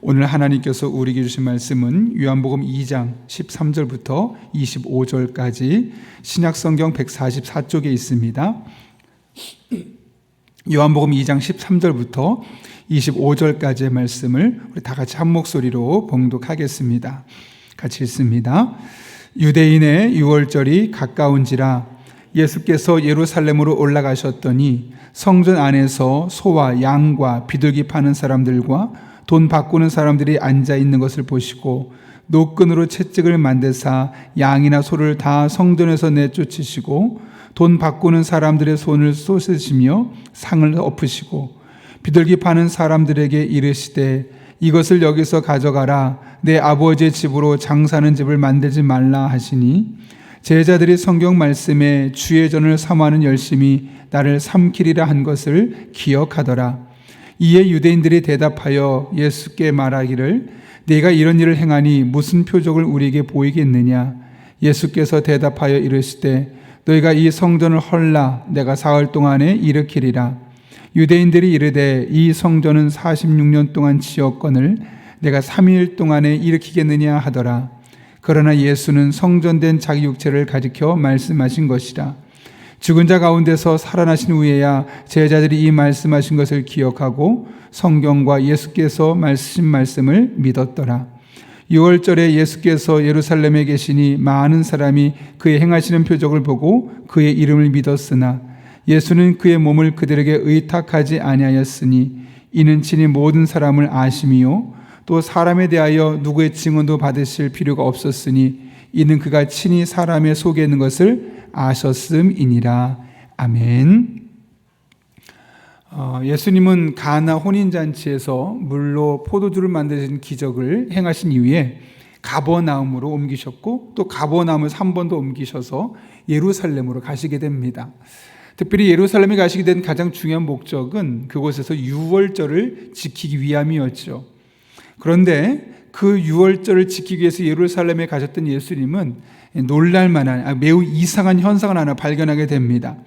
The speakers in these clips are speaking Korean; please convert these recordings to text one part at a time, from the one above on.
오늘 하나님께서 우리에게 주신 말씀은 요한복음 2장 13절부터 25절까지 신약성경 144쪽에 있습니다. 요한복음 2장 13절부터 25절까지의 말씀을 우리 다 같이 한 목소리로 봉독하겠습니다. 같이 읽습니다. 유대인의 유월절이 가까운지라 예수께서 예루살렘으로 올라가셨더니 성전 안에서 소와 양과 비둘기 파는 사람들과 돈 바꾸는 사람들이 앉아 있는 것을 보시고 노끈으로 채찍을 만드사 양이나 소를 다 성전에서 내쫓으시고 돈 바꾸는 사람들의 손을 쏘시며 상을 엎으시고 비둘기 파는 사람들에게 이르시되 이것을 여기서 가져가라. 내 아버지의 집으로 장사하는 집을 만들지 말라 하시니 제자들이 성경 말씀에 주의 전을 삼하는 열심히 나를 삼키리라 한 것을 기억하더라. 이에 유대인들이 대답하여 예수께 말하기를 네가 이런 일을 행하니 무슨 표적을 우리에게 보이겠느냐. 예수께서 대답하여 이르시되 너희가 이 성전을 헐라 내가 사흘 동안에 일으키리라. 유대인들이 이르되 이 성전은 46년 동안 지었거늘 내가 3일 동안에 일으키겠느냐 하더라. 그러나 예수는 성전된 자기 육체를 가리켜 말씀하신 것이라. 죽은 자 가운데서 살아나신 후에야 제자들이 이 말씀하신 것을 기억하고 성경과 예수께서 말씀하신 말씀을 믿었더라. 6월절에 예수께서 예루살렘에 계시니 많은 사람이 그의 행하시는 표적을 보고 그의 이름을 믿었으나 예수는 그의 몸을 그들에게 의탁하지 아니하였으니 이는 친히 모든 사람을 아심이요 또 사람에 대하여 누구의 증언도 받으실 필요가 없었으니 이는 그가 친히 사람의 속에 있는 것을 아셨음이니라. 아멘. 예수님은 가나 혼인잔치에서 물로 포도주를 만드신 기적을 행하신 이후에 가버나움으로 옮기셨고 또 가버나움에서 한 번 더 옮기셔서 예루살렘으로 가시게 됩니다. 특별히 예루살렘에 가시게 된 가장 중요한 목적은 그곳에서 유월절을 지키기 위함이었죠. 그런데 그 유월절을 지키기 위해서 예루살렘에 가셨던 예수님은 놀랄만한 매우 이상한 현상을 하나 발견하게 됩니다.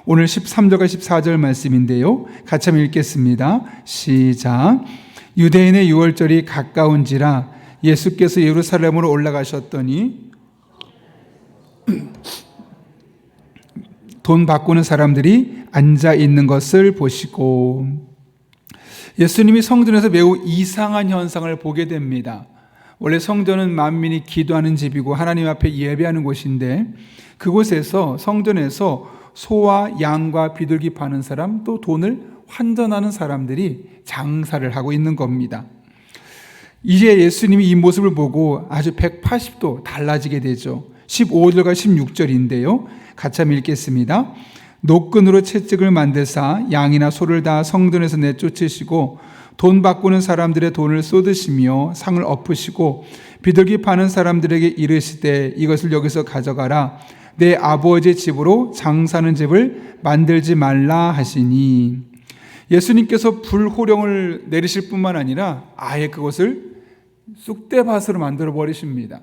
오늘 13절과 14절 말씀인데요. 같이 한번 읽겠습니다. 시작. 유대인의 유월절이 가까운지라 예수께서 예루살렘으로 올라가셨더니 돈 바꾸는 사람들이 앉아 있는 것을 보시고 예수님이 성전에서 매우 이상한 현상을 보게 됩니다. 원래 성전은 만민이 기도하는 집이고 하나님 앞에 예배하는 곳인데 그곳에서 성전에서 소와 양과 비둘기 파는 사람 또 돈을 환전하는 사람들이 장사를 하고 있는 겁니다. 이제 예수님이 이 모습을 보고 아주 180도 달라지게 되죠. 15절과 16절인데요. 같이 한번 읽겠습니다. 노끈으로 채찍을 만드사 양이나 소를 다 성전에서 내쫓으시고 돈 바꾸는 사람들의 돈을 쏟으시며 상을 엎으시고 비둘기 파는 사람들에게 이르시되 이것을 여기서 가져가라. 내 아버지의 집으로 장사하는 집을 만들지 말라 하시니 예수님께서 불호령을 내리실 뿐만 아니라 아예 그것을 쑥대밭으로 만들어 버리십니다.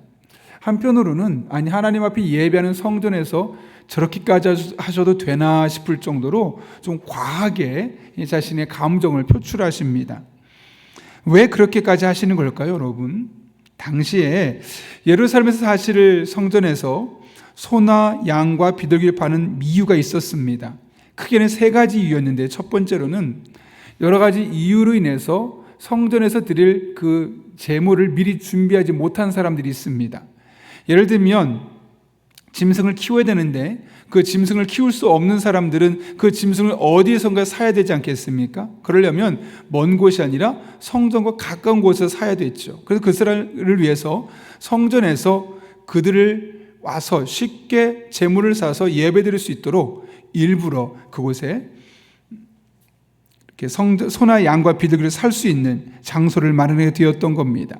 한편으로는 아니 하나님 앞에 예배하는 성전에서 저렇게까지 하셔도 되나 싶을 정도로 좀 과하게 자신의 감정을 표출하십니다. 왜 그렇게까지 하시는 걸까요, 여러분? 당시에 예루살렘에서 사실 성전에서 소나 양과 비둘기를 파는 미유가 있었습니다. 크게는 세 가지 이유였는데 첫 번째로는 여러 가지 이유로 인해서 성전에서 드릴 그 제물을 미리 준비하지 못한 사람들이 있습니다. 예를 들면 짐승을 키워야 되는데 그 짐승을 키울 수 없는 사람들은 그 짐승을 어디에선가 사야 되지 않겠습니까? 그러려면 먼 곳이 아니라 성전과 가까운 곳에서 사야 됐죠. 그래서 그 사람을 위해서 성전에서 그들을 와서 쉽게 제물을 사서 예배드릴 수 있도록 일부러 그곳에 이렇게 소나 양과 비둘기를 살 수 있는 장소를 마련해 두었던 겁니다.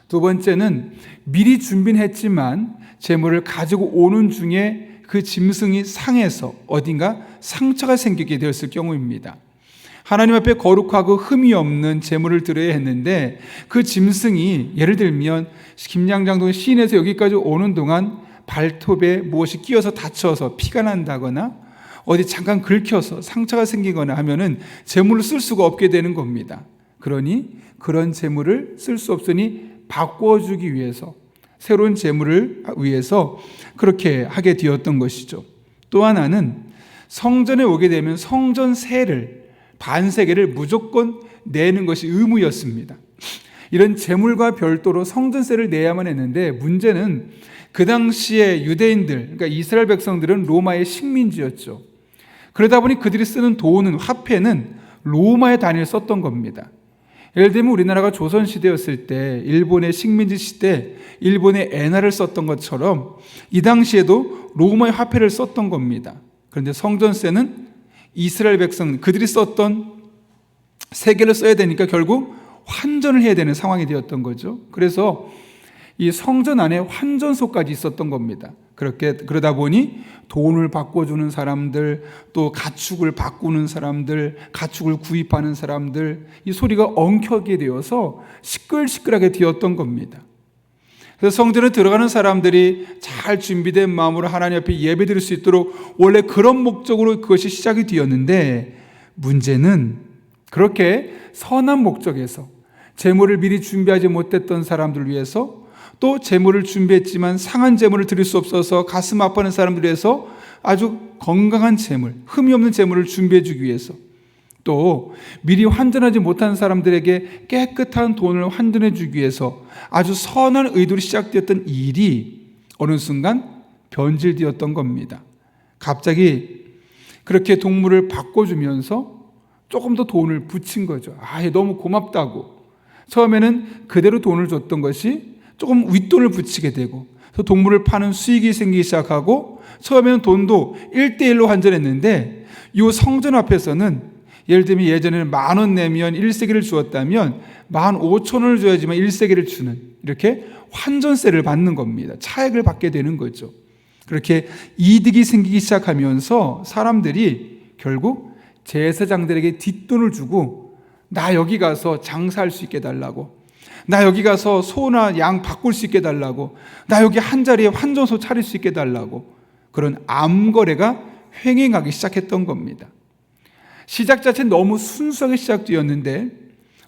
두 번째는 미리 준비는 했지만 제물을 가지고 오는 중에 그 짐승이 상해서 어딘가 상처가 생기게 되었을 경우입니다. 하나님 앞에 거룩하고 흠이 없는 제물을 드려야 했는데 그 짐승이 예를 들면 김양장동 시내에서 여기까지 오는 동안 발톱에 무엇이 끼어서 다쳐서 피가 난다거나 어디 잠깐 긁혀서 상처가 생기거나 하면은 제물을 쓸 수가 없게 되는 겁니다. 그러니 그런 재물을 쓸 수 없으니 바꿔주기 위해서, 새로운 재물을 위해서 그렇게 하게 되었던 것이죠. 또 하나는 성전에 오게 되면 성전세를, 반세계를 무조건 내는 것이 의무였습니다. 이런 재물과 별도로 성전세를 내야만 했는데, 문제는 그 당시에 유대인들, 그러니까 이스라엘 백성들은 로마의 식민지였죠. 그러다 보니 그들이 쓰는 돈은, 화폐는 로마의 단위를 썼던 겁니다. 예를 들면 우리나라가 조선시대였을 때 일본의 식민지 시대 일본의 엔화를 썼던 것처럼 이 당시에도 로마의 화폐를 썼던 겁니다. 그런데 성전세는 이스라엘 백성, 그들이 썼던 세계를 써야 되니까 결국 환전을 해야 되는 상황이 되었던 거죠. 그래서 이 성전 안에 환전소까지 있었던 겁니다. 그러다 보니 돈을 바꿔주는 사람들, 또 가축을 바꾸는 사람들, 가축을 구입하는 사람들, 이 소리가 엉켜게 되어서 시끌시끌하게 되었던 겁니다. 그래서 성전에 들어가는 사람들이 잘 준비된 마음으로 하나님 앞에 예배드릴 수 있도록 원래 그런 목적으로 그것이 시작이 되었는데, 문제는 그렇게 선한 목적에서 재물을 미리 준비하지 못했던 사람들을 위해서, 또 재물을 준비했지만 상한 재물을 드릴 수 없어서 가슴 아파하는 사람들을 위해서 아주 건강한 재물, 흠이 없는 재물을 준비해 주기 위해서, 또 미리 환전하지 못한 사람들에게 깨끗한 돈을 환전해 주기 위해서 아주 선한 의도로 시작되었던 일이 어느 순간 변질되었던 겁니다. 갑자기 그렇게 동물을 바꿔주면서 조금 더 돈을 붙인 거죠. 너무 고맙다고. 처음에는 그대로 돈을 줬던 것이 조금 윗돈을 붙이게 되고, 동물을 파는 수익이 생기기 시작하고, 처음에는 돈도 1:1로 환전했는데, 이 성전 앞에서는 예를 들면 예전에는 10,000원 내면 1세기를 주었다면 15,000원을 줘야지만 1세기를 주는, 이렇게 환전세를 받는 겁니다. 차액을 받게 되는 거죠. 그렇게 이득이 생기기 시작하면서 사람들이 결국 제사장들에게 뒷돈을 주고, 나 여기 가서 장사할 수 있게 해달라고, 나 여기 가서 소나 양 바꿀 수 있게 해달라고, 나 여기 한 자리에 환전소 차릴 수 있게 해달라고, 그런 암거래가 횡행하기 시작했던 겁니다. 시작 자체는 너무 순수하게 시작되었는데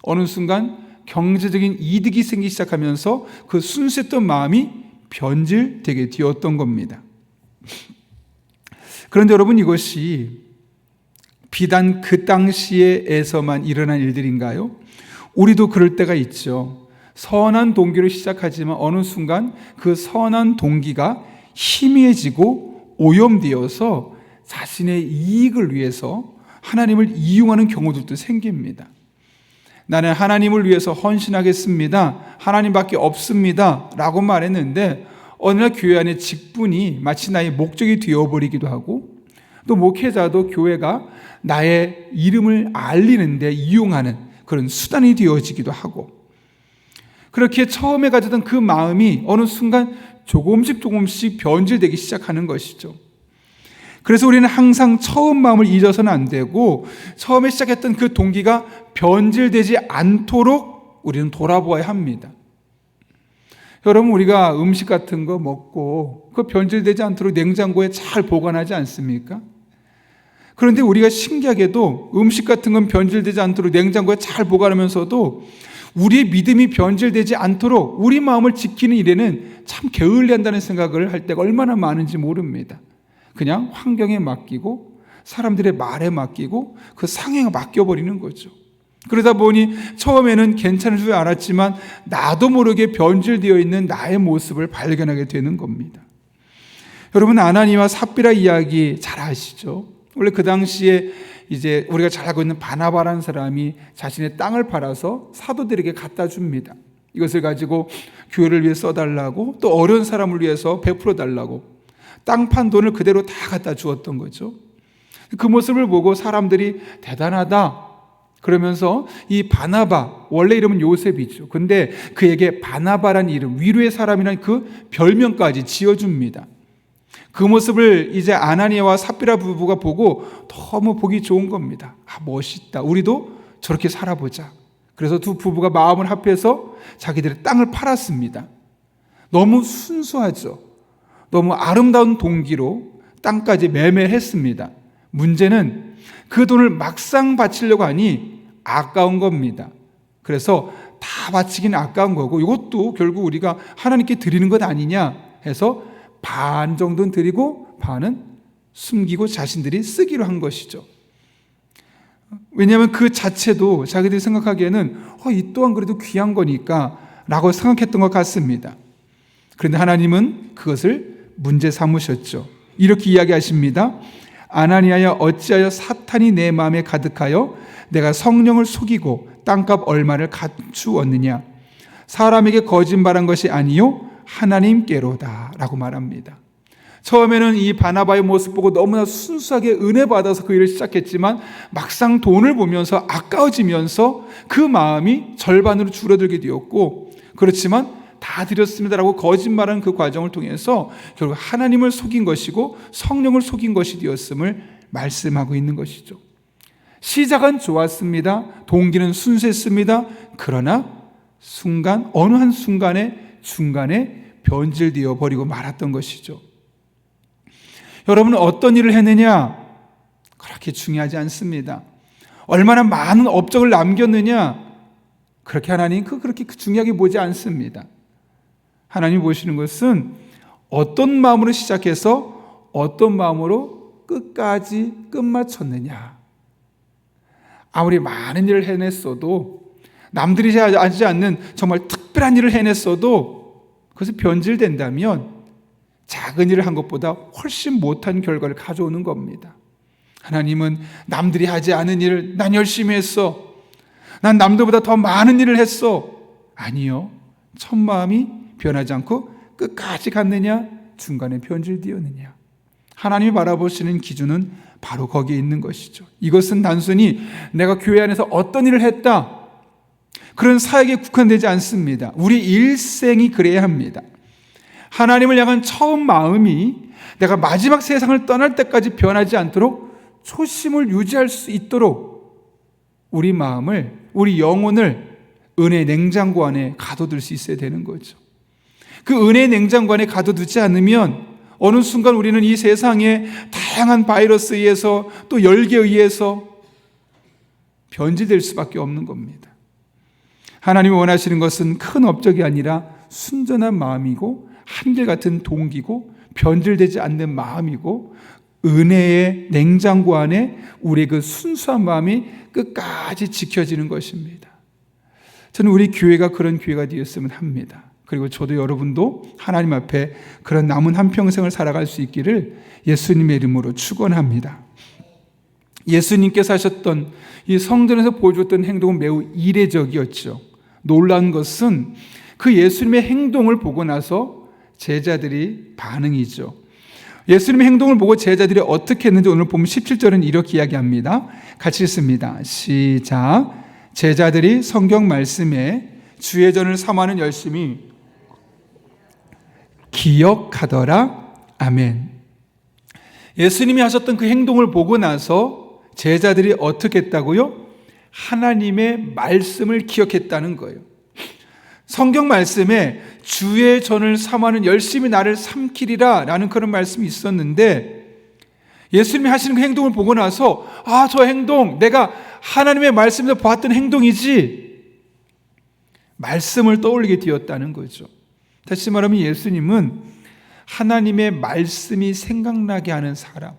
어느 순간 경제적인 이득이 생기기 시작하면서 그 순수했던 마음이 변질되게 되었던 겁니다. 그런데 여러분, 이것이 비단 그 당시에서만 일어난 일들인가요? 우리도 그럴 때가 있죠. 선한 동기로 시작하지만 어느 순간 그 선한 동기가 희미해지고 오염되어서 자신의 이익을 위해서 하나님을 이용하는 경우들도 생깁니다. 나는 하나님을 위해서 헌신하겠습니다, 하나님밖에 없습니다 라고 말했는데 어느 날 교회 안에 직분이 마치 나의 목적이 되어버리기도 하고, 또 목회자도 교회가 나의 이름을 알리는 데 이용하는 그런 수단이 되어지기도 하고, 그렇게 처음에 가졌던 그 마음이 어느 순간 조금씩 변질되기 시작하는 것이죠. 그래서 우리는 항상 처음 마음을 잊어서는 안 되고, 처음에 시작했던 그 동기가 변질되지 않도록 우리는 돌아보아야 합니다. 여러분, 우리가 음식 같은 거 먹고 그 변질되지 않도록 냉장고에 잘 보관하지 않습니까? 그런데 우리가 신기하게도 음식 같은 건 변질되지 않도록 냉장고에 잘 보관하면서도 우리의 믿음이 변질되지 않도록 우리 마음을 지키는 일에는 참 게을리한다는 생각을 할 때가 얼마나 많은지 모릅니다. 그냥 환경에 맡기고 사람들의 말에 맡기고 그 상행에 맡겨버리는 거죠. 그러다 보니 처음에는 괜찮을 줄 알았지만 나도 모르게 변질되어 있는 나의 모습을 발견하게 되는 겁니다. 여러분, 아나니와 삽비라 이야기 잘 아시죠? 원래 그 당시에 이제 우리가 잘 알고 있는 바나바라는 사람이 자신의 땅을 팔아서 사도들에게 갖다 줍니다. 이것을 가지고 교회를 위해 써달라고, 또 어려운 사람을 위해서 베풀어 달라고 땅 판 돈을 그대로 다 갖다 주었던 거죠. 그 모습을 보고 사람들이 대단하다 그러면서 이 바나바, 원래 이름은 요셉이죠. 근데 그에게 바나바라는 이름, 위로의 사람이라는 그 별명까지 지어줍니다. 그 모습을 이제 아나니아와 삽비라 부부가 보고 너무 보기 좋은 겁니다. 멋있다, 우리도 저렇게 살아보자. 그래서 두 부부가 마음을 합해서 자기들의 땅을 팔았습니다. 너무 순수하죠. 너무 아름다운 동기로 땅까지 매매했습니다. 문제는 그 돈을 막상 바치려고 하니 아까운 겁니다. 그래서 다 바치기는 아까운 거고 이것도 결국 우리가 하나님께 드리는 것 아니냐 해서 반 정도는 드리고 반은 숨기고 자신들이 쓰기로 한 것이죠. 왜냐하면 그 자체도 자기들이 생각하기에는 이 또한 그래도 귀한 거니까 라고 생각했던 것 같습니다. 그런데 하나님은 그것을 문제 삼으셨죠. 이렇게 이야기하십니다. 아나니아야, 어찌하여 사탄이 내 마음에 가득하여 내가 성령을 속이고 땅값 얼마를 갖추었느냐. 사람에게 거짓말한 것이 아니요 하나님께로다 라고 말합니다. 처음에는 이 바나바의 모습 보고 너무나 순수하게 은혜 받아서 그 일을 시작했지만 막상 돈을 보면서 아까워지면서 그 마음이 절반으로 줄어들게 되었고, 그렇지만 다 드렸습니다라고 거짓말한 그 과정을 통해서 결국 하나님을 속인 것이고 성령을 속인 것이 되었음을 말씀하고 있는 것이죠. 시작은 좋았습니다. 동기는 순수했습니다. 그러나 어느 한 순간에 중간에 변질되어 버리고 말았던 것이죠. 여러분은 어떤 일을 했느냐? 그렇게 중요하지 않습니다. 얼마나 많은 업적을 남겼느냐? 그렇게 하나님 그렇게 중요하게 보지 않습니다. 하나님 보시는 것은 어떤 마음으로 시작해서 어떤 마음으로 끝까지 끝마쳤느냐. 아무리 많은 일을 해냈어도, 남들이 하지 않는 정말 특별한 일을 해냈어도 그것이 변질된다면 작은 일을 한 것보다 훨씬 못한 결과를 가져오는 겁니다. 하나님은 남들이 하지 않은 일을 난 열심히 했어, 난 남들보다 더 많은 일을 했어. 아니요, 첫 마음이 변하지 않고 끝까지 갔느냐, 중간에 변질되었느냐. 하나님이 바라보시는 기준은 바로 거기에 있는 것이죠. 이것은 단순히 내가 교회 안에서 어떤 일을 했다, 그런 사역에 국한되지 않습니다. 우리 일생이 그래야 합니다. 하나님을 향한 처음 마음이 내가 마지막 세상을 떠날 때까지 변하지 않도록 초심을 유지할 수 있도록 우리 마음을, 우리 영혼을 은혜의 냉장고 안에 가둬둘 수 있어야 되는 거죠. 그 은혜의 냉장고 안에 가둬두지 않으면 어느 순간 우리는 이 세상의 다양한 바이러스에 의해서 또 열기에 의해서 변질될 수밖에 없는 겁니다. 하나님이 원하시는 것은 큰 업적이 아니라 순전한 마음이고 한결같은 동기고 변질되지 않는 마음이고 은혜의 냉장고 안에 우리의 그 순수한 마음이 끝까지 지켜지는 것입니다. 저는 우리 교회가 그런 교회가 되었으면 합니다. 그리고 저도 여러분도 하나님 앞에 그런 남은 한평생을 살아갈 수 있기를 예수님의 이름으로 축원합니다. 예수님께서 하셨던 이 성전에서 보여줬던 행동은 매우 이례적이었죠. 놀라운 것은 그 예수님의 행동을 보고 나서 제자들이 반응이죠. 예수님의 행동을 보고 제자들이 어떻게 했는지 오늘 보면 17절은 이렇게 이야기합니다. 같이 읽습니다. 시작. 제자들이 성경 말씀에 주의 전을 삼아는 열심히 기억하더라. 아멘. 예수님이 하셨던 그 행동을 보고 나서 제자들이 어떻게 했다고요? 하나님의 말씀을 기억했다는 거예요. 성경 말씀에 주의 전을 삼아는 열심히 나를 삼키리라 라는 그런 말씀이 있었는데, 예수님이 하시는 그 행동을 보고 나서 저 행동 내가 하나님의 말씀에서 보았던 행동이지, 말씀을 떠올리게 되었다는 거죠. 다시 말하면 예수님은 하나님의 말씀이 생각나게 하는 사람,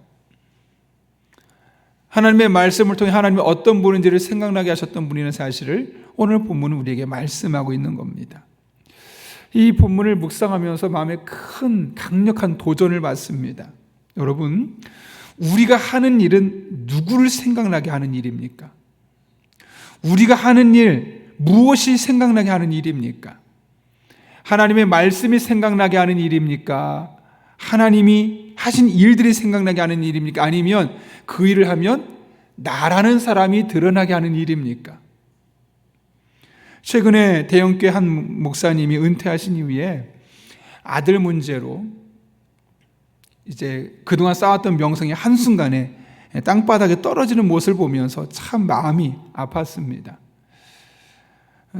하나님의 말씀을 통해 하나님이 어떤 분인지를 생각나게 하셨던 분이라는 사실을 오늘 본문은 우리에게 말씀하고 있는 겁니다. 이 본문을 묵상하면서 마음에 큰 강력한 도전을 받습니다. 여러분, 우리가 하는 일은 누구를 생각나게 하는 일입니까? 우리가 하는 일, 무엇이 생각나게 하는 일입니까? 하나님의 말씀이 생각나게 하는 일입니까? 하나님이 하신 일들이 생각나게 하는 일입니까? 아니면 그 일을 하면 나라는 사람이 드러나게 하는 일입니까? 최근에 대형교회 한 목사님이 은퇴하신 이후에 아들 문제로 이제 그동안 쌓았던 명성이 한순간에 땅바닥에 떨어지는 모습을 보면서 참 마음이 아팠습니다.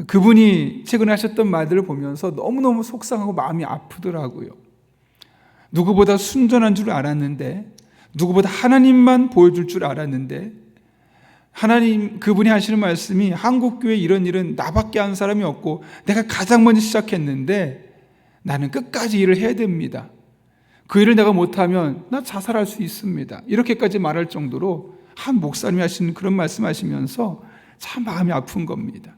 그분이 최근에 하셨던 말들을 보면서 너무너무 속상하고 마음이 아프더라고요. 누구보다 순전한 줄 알았는데, 누구보다 하나님만 보여줄 줄 알았는데, 하나님 그분이 하시는 말씀이 한국교회 이런 일은 나밖에 한 사람이 없고 내가 가장 먼저 시작했는데 나는 끝까지 일을 해야 됩니다. 그 일을 내가 못하면 나 자살할 수 있습니다. 이렇게까지 말할 정도로 한 목사님이 하시는 그런 말씀하시면서 참 마음이 아픈 겁니다.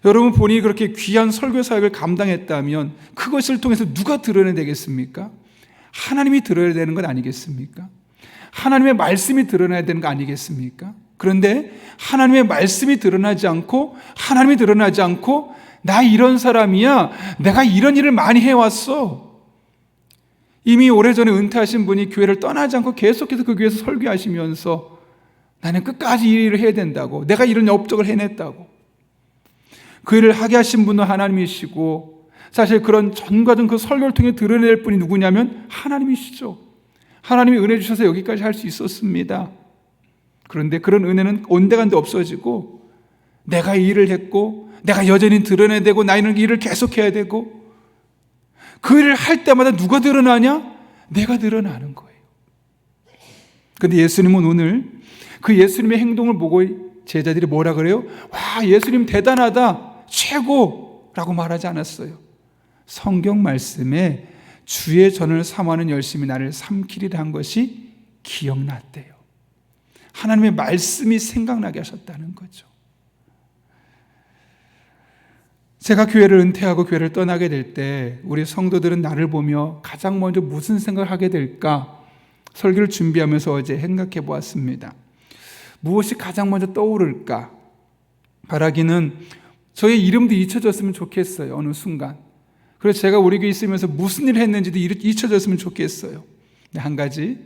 여러분, 본인이 그렇게 귀한 설교 사역을 감당했다면 그것을 통해서 누가 드러내야 되겠습니까? 하나님이 드러내야 되는 것 아니겠습니까? 하나님의 말씀이 드러나야 되는 거 아니겠습니까? 그런데 하나님의 말씀이 드러나지 않고 하나님이 드러나지 않고 나 이런 사람이야, 내가 이런 일을 많이 해왔어. 이미 오래전에 은퇴하신 분이 교회를 떠나지 않고 계속해서 그 교회에서 설교하시면서 나는 끝까지 이 일을 해야 된다고, 내가 이런 업적을 해냈다고. 그 일을 하게 하신 분은 하나님이시고 사실 그런 전과정 그 설교를 통해 드러낼 분이 누구냐면 하나님이시죠. 하나님이 은혜 주셔서 여기까지 할 수 있었습니다. 그런데 그런 은혜는 온데간데 없어지고 내가 이 일을 했고 내가 여전히 드러내야 되고 나는 이 일을 계속해야 되고 그 일을 할 때마다 누가 드러나냐? 내가 드러나는 거예요. 그런데 예수님은 오늘 그 예수님의 행동을 보고 제자들이 뭐라 그래요? 와, 예수님 대단하다, 최고라고 말하지 않았어요. 성경 말씀에 주의 전을 삼아는 열심히 나를 삼키리라 한 것이 기억났대요. 하나님의 말씀이 생각나게 하셨다는 거죠. 제가 교회를 은퇴하고 교회를 떠나게 될 때 우리 성도들은 나를 보며 가장 먼저 무슨 생각을 하게 될까? 설교를 준비하면서 어제 생각해 보았습니다. 무엇이 가장 먼저 떠오를까? 바라기는 저의 이름도 잊혀졌으면 좋겠어요. 어느 순간. 그래서 제가 우리 교회 있으면서 무슨 일을 했는지도 잊혀졌으면 좋겠어요. 한 가지,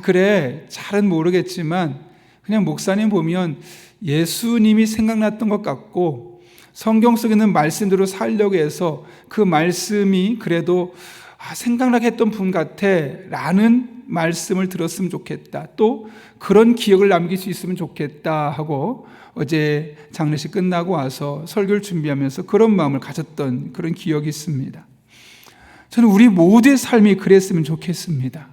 그래, 잘은 모르겠지만 그냥 목사님 보면 예수님이 생각났던 것 같고 성경 속에 있는 말씀대로 살려고 해서 그 말씀이 그래도 생각나게 했던 분 같아 라는 말씀을 들었으면 좋겠다, 또 그런 기억을 남길 수 있으면 좋겠다 하고 어제 장례식 끝나고 와서 설교를 준비하면서 그런 마음을 가졌던 그런 기억이 있습니다. 저는 우리 모두의 삶이 그랬으면 좋겠습니다.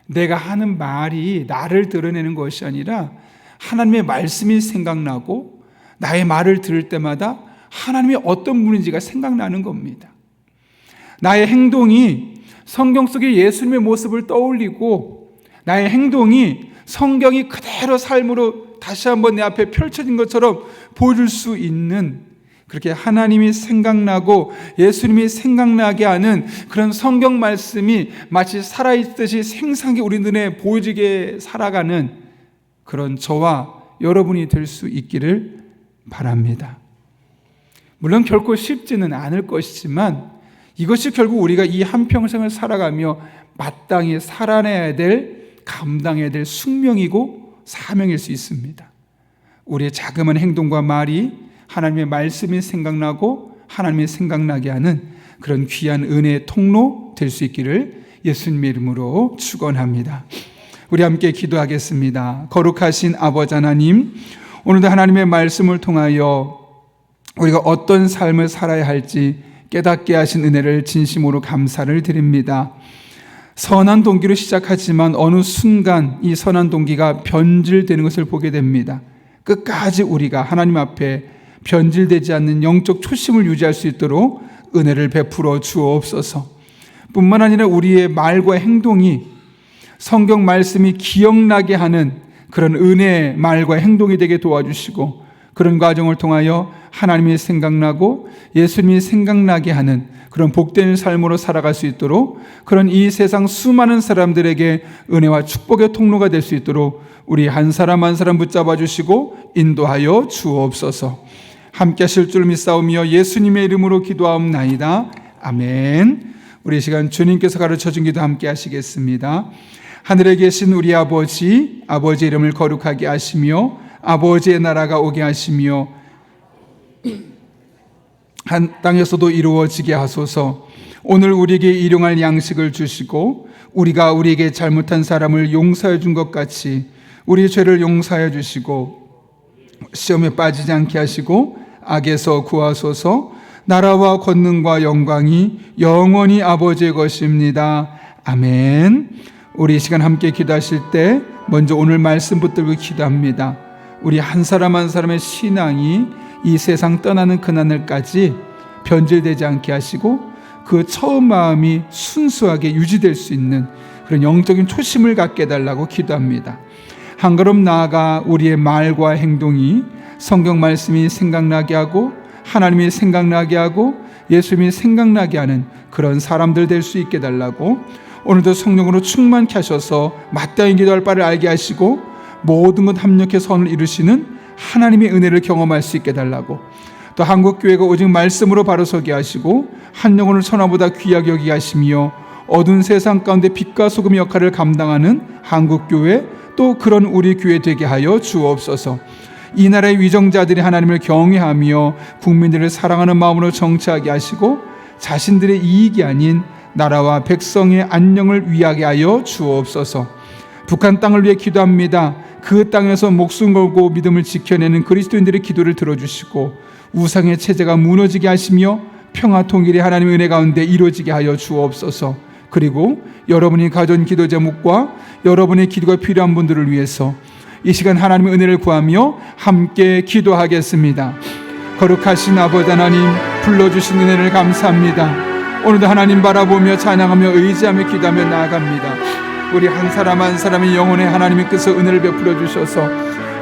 내가 하는 말이 나를 드러내는 것이 아니라 하나님의 말씀이 생각나고 나의 말을 들을 때마다 하나님이 어떤 분인지가 생각나는 겁니다. 나의 행동이 성경 속의 예수님의 모습을 떠올리고 나의 행동이 성경이 그대로 삶으로 다시 한번 내 앞에 펼쳐진 것처럼 보여줄 수 있는, 그렇게 하나님이 생각나고 예수님이 생각나게 하는 그런 성경 말씀이 마치 살아있듯이 생생하게 우리 눈에 보여지게 살아가는 그런 저와 여러분이 될 수 있기를 바랍니다. 물론 결코 쉽지는 않을 것이지만 이것이 결국 우리가 이 한평생을 살아가며 마땅히 살아내야 될, 감당해야 될 숙명이고 사명일 수 있습니다. 우리의 자그마한 행동과 말이 하나님의 말씀이 생각나고 하나님이 생각나게 하는 그런 귀한 은혜의 통로 될 수 있기를 예수님의 이름으로 축원합니다. 우리 함께 기도하겠습니다. 거룩하신 아버지 하나님, 오늘도 하나님의 말씀을 통하여 우리가 어떤 삶을 살아야 할지 깨닫게 하신 은혜를 진심으로 감사를 드립니다. 선한 동기로 시작하지만 어느 순간 이 선한 동기가 변질되는 것을 보게 됩니다. 끝까지 우리가 하나님 앞에 변질되지 않는 영적 초심을 유지할 수 있도록 은혜를 베풀어 주옵소서. 뿐만 아니라 우리의 말과 행동이 성경 말씀이 기억나게 하는 그런 은혜의 말과 행동이 되게 도와주시고, 그런 과정을 통하여 하나님이 생각나고 예수님이 생각나게 하는 그런 복된 삶으로 살아갈 수 있도록, 그런 이 세상 수많은 사람들에게 은혜와 축복의 통로가 될 수 있도록 우리 한 사람 한 사람 붙잡아 주시고 인도하여 주옵소서. 함께 하실 줄 믿사오며 예수님의 이름으로 기도하옵나이다. 아멘. 우리 시간 주님께서 가르쳐준 기도 함께 하시겠습니다. 하늘에 계신 우리 아버지, 아버지의 이름을 거룩하게 하시며 아버지의 나라가 오게 하시며 한 땅에서도 이루어지게 하소서. 오늘 우리에게 일용할 양식을 주시고 우리가 우리에게 잘못한 사람을 용서해 준 것 같이 우리 죄를 용서해 주시고 시험에 빠지지 않게 하시고 악에서 구하소서. 나라와 권능과 영광이 영원히 아버지의 것입니다. 아멘. 우리 이 시간 함께 기도하실 때 먼저 오늘 말씀 붙들고 기도합니다. 우리 한 사람 한 사람의 신앙이 이 세상 떠나는 그날까지 변질되지 않게 하시고 그 처음 마음이 순수하게 유지될 수 있는 그런 영적인 초심을 갖게 해달라고 기도합니다. 한 걸음 나아가 우리의 말과 행동이 성경 말씀이 생각나게 하고 하나님이 생각나게 하고 예수님이 생각나게 하는 그런 사람들 될 수 있게 해달라고, 오늘도 성령으로 충만케 하셔서 마땅히 기도할 바를 알게 하시고 모든 것 합력해 선을 이루시는 하나님의 은혜를 경험할 수 있게 해달라고, 또 한국교회가 오직 말씀으로 바로 서게 하시고 한 영혼을 천하보다 귀하게 여기게 하시며 어두운 세상 가운데 빛과 소금의 역할을 감당하는 한국교회, 또 그런 우리 교회 되게 하여 주옵소서. 이 나라의 위정자들이 하나님을 경외하며 국민들을 사랑하는 마음으로 정치하게 하시고 자신들의 이익이 아닌 나라와 백성의 안녕을 위하게 하여 주옵소서. 북한 땅을 위해 기도합니다. 그 땅에서 목숨 걸고 믿음을 지켜내는 그리스도인들의 기도를 들어주시고 우상의 체제가 무너지게 하시며 평화 통일이 하나님의 은혜 가운데 이루어지게 하여 주옵소서. 그리고 여러분이 가져온 기도 제목과 여러분의 기도가 필요한 분들을 위해서 이 시간 하나님의 은혜를 구하며 함께 기도하겠습니다. 거룩하신 아버지 하나님, 불러주신 은혜를 감사합니다. 오늘도 하나님 바라보며 찬양하며 의지하며 기도하며 나아갑니다. 우리 한 사람 한 사람의 영혼에 하나님께서 은혜를 베풀어 주셔서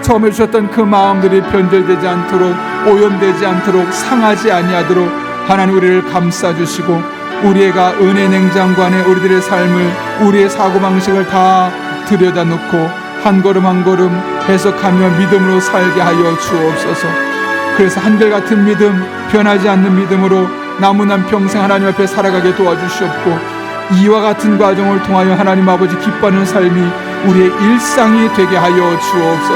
처음에 주셨던 그 마음들이 변절되지 않도록, 오염되지 않도록, 상하지 아니하도록 하나님 우리를 감싸주시고 우리가 은혜 냉장고 안에 우리들의 삶을, 우리의 사고방식을 다 들여다놓고 한 걸음 한 걸음 해석하며 믿음으로 살게 하여 주옵소서. 그래서 한결같은 믿음, 변하지 않는 믿음으로 남은 평생 하나님 앞에 살아가게 도와주시옵고 이와 같은 과정을 통하여 하나님 아버지 기뻐하는 삶이 우리의 일상이 되게 하여 주옵소서.